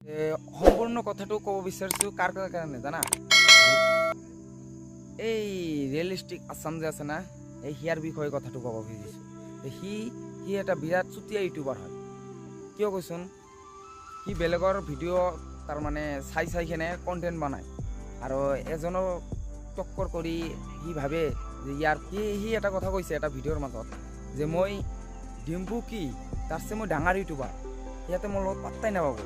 সম্পূৰ্ণ কথাটো ক'ব বিচাৰিছোঁ কাৰ কাৰণে জানা এই ৰিয়েলিষ্টিক আছাম যে আছে না এই হিয়াৰ বিষয়ে কথাটো ক'ব খুজিছোঁ সি এটা বিৰাট চুতীয়া ইউটিউবাৰ হয় কিয় কৈছোন সি বেলেগৰ ভিডিঅ' তাৰ মানে চাই কেনে কণ্টেণ্ট বনায় আৰু এজনৰ টক্কৰ কৰি সি ভাবে যে ইয়াৰ সি এটা কথা কৈছে এটা ভিডিঅ'ৰ মাজত যে মই ডিম্পু কি তাৰছে মই ডাঙৰ ইউটিউবাৰ ইয়াতে মোৰ লগত পাত্তাই নাপাব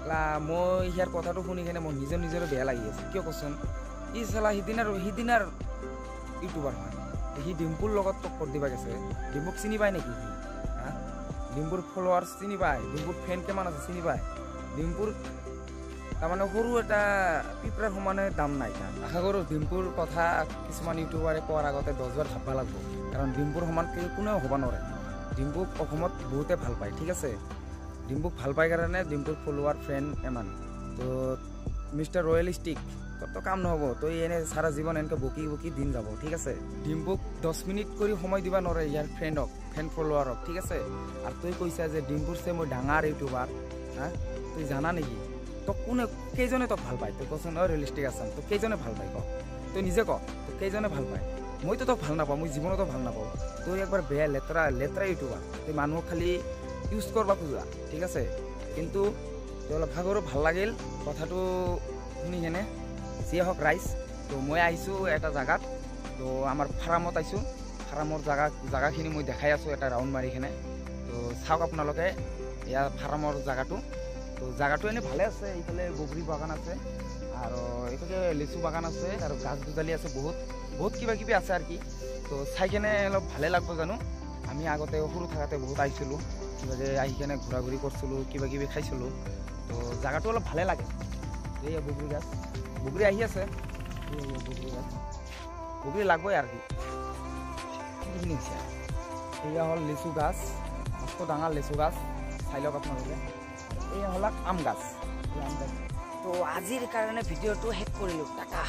মই ইয়াৰ কথাটো শুনি কেনে মোৰ নিজৰে বেয়া লাগি আছে কিয় কৈছোন ই চালা সিদিনাৰ ইউটিউবাৰ হয় সি ডিম্পুৰ লগত টক্কৰ দিবা গেছে ডিম্পুক চিনি পায় নেকি ডিম্পুৰ ফলোৱাৰ্ছ চিনি পায় ডিম্পুৰ ফ্ৰেণ্ড কিমান আছে চিনি পায় ডিম্পুৰ তাৰমানে সৰু এটা পিঁপৰাৰ সমানে দাম নাই আশা কৰোঁ ডিম্পুৰ কথা কিছুমান ইউটিউবাৰে কোৱাৰ আগতে 10 বাৰ ভাবিব লাগিব কাৰণ ডিম্পুৰ সমান কোনেও হ'ব নোৱাৰে ডিম্পুক অসমত বহুতে ভাল পায় ঠিক আছে ডিম্পুক ভাল পায় কাৰণে ডিম্পুৰ ফলোৱাৰ ফ্ৰেণ্ড এমান তো মিষ্টাৰ ৰয়েলিষ্টিক তোৰ কাম নহ'ব তই এনে সাৰা জীৱন এনেকৈ বকি দিন যাব ঠিক আছে ডিম্পুক 10 মিনিট কৰি সময় দিবা নোৱাৰে ইয়াৰ ফ্ৰেণ্ড ফলোৱাৰক ঠিক আছে আৰু তই কৈছা যে ডিম্পুৰ চে মই ডাঙৰ ইউটিউবাৰ হা তুই জানা নেকি তোক কোনে কেইজনে তোক ভাল পায় তই কচোন ৰিয়েলিষ্টিক আছাম তোক কেইজনে ভাল পায় ক তই নিজে ক তোক কেইজনে ভাল পায় মইতো তোক ভাল নাপাওঁ মই জীৱনতো ভাল নাপাওঁ তই একবাৰ বেয়া লেতেৰা ইউটিউবাৰ তই মানুহক খালি ইউজ কৰবা খোজা ঠিক আছে কিন্তু তই অলপ ভাগৰো ভাল লাগিল কথাটো শুনি কেনে যিয়ে হওক ৰাইজ তো মই আহিছোঁ এটা জাগাত তো আমাৰ ফাৰ্মত আহিছোঁ ফাৰ্মৰ জাগাখিনি মই দেখাই আছোঁ এটা ৰাউণ্ড মাৰি কেনে তো চাওক আপোনালোকে ইয়াৰ ফাৰ্মৰ জাগাটো তো জাগাটো এনে ভালে আছে এইফালে বগৰী বাগান আছে আৰু এইফালে লিচু বাগান আছে আৰু গাছ গুজালি আছে বহুত কিবা আছে আৰু কি তো চাই কেনে অলপ ভালে লাগব জানো আমি আগতে সৰু থাকাতে বহুত আহিছিলোঁ কিবাকে আহি কেনে ঘূৰা-ঘূৰি কৰিছিলোঁ কিবা খাইছিলোঁ তো জাগাটো অলপ ভালে লাগে এই বগৰী গাছ বগৰী আহি আছে বগৰী গাছ বগৰী লাগবই আৰু কি হৈছে এয়া হ'ল লিচু গাছ মস্ত ডাঙৰ লিচু গাছ চাই লওক আপোনালোকে এয়া হ'ল আম গাছ তো আজিৰ কাৰণে ভিডিঅ'টো শেষ কৰিলোঁ টাটা